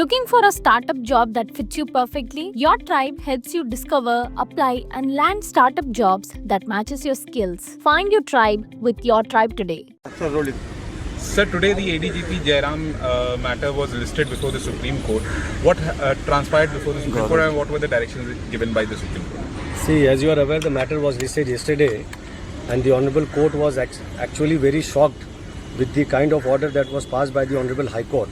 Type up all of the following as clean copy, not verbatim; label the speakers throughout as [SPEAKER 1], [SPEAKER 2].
[SPEAKER 1] Looking for a startup job that fits you perfectly? Your tribe helps you discover, apply, and land startup jobs that matches your skills. Find your tribe with Your Tribe today.
[SPEAKER 2] Sir, today the ADGP Jairam matter was listed before the Supreme Court. What transpired before the Supreme Court and what were the directions given by the Supreme Court?
[SPEAKER 3] See, as you are aware, the matter was listed yesterday and the Honorable Court was actually very shocked with the kind of order that was passed by the Honorable High Court.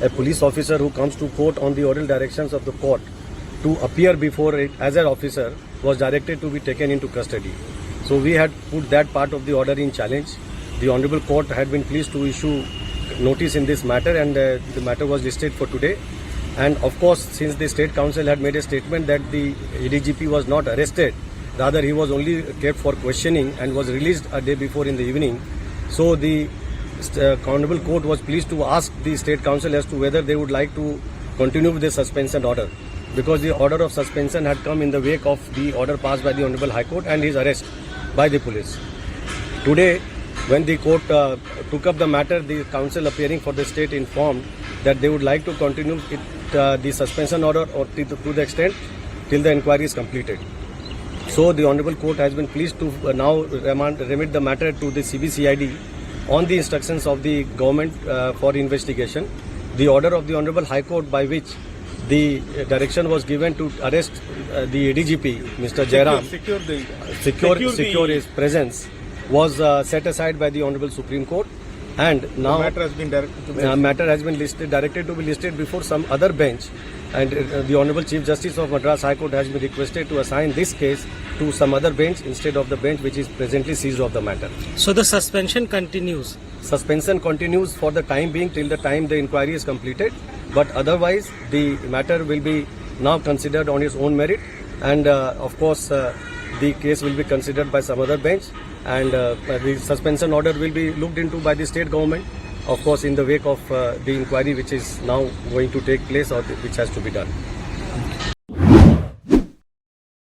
[SPEAKER 3] A police officer who comes to court on the oral directions of the court to appear before it as an officer was directed to be taken into custody. So we had put that part of the order in challenge. The Honorable Court had been pleased to issue notice in this matter and the matter was listed for today. And of course, since the State Council had made a statement that the ADGP was not arrested, rather he was only kept for questioning and was released a day before in the evening. So the Honorable Court was pleased to ask the State Council as to whether they would like to continue with the suspension order, because the order of suspension had come in the wake of the order passed by the Honorable High Court and his arrest by the police. Today, when the court took up the matter, the council appearing for the state informed that they would like to continue the suspension order or to the extent till the inquiry is completed. So the Honorable Court has been pleased to now remit the matter to the CBCID on the instructions of the government for investigation. The order of the Honorable High Court by which the direction was given to arrest the ADGP, Mr. Jairam, secure his presence, was set aside by the Honorable Supreme Court, and now
[SPEAKER 2] the matter has been
[SPEAKER 3] directed to be listed before some other bench, and the Honorable Chief Justice of Madras High Court has been requested to assign this case to some other bench instead of the bench which is presently seized of the matter.
[SPEAKER 4] So the suspension continues?
[SPEAKER 3] Suspension continues for the time being till the time the inquiry is completed, but otherwise the matter will be now considered on its own merit, and of course the case will be considered by some other bench, and the suspension order will be looked into by the state government, of course in the wake of the inquiry which is now going to take place or which has to be done.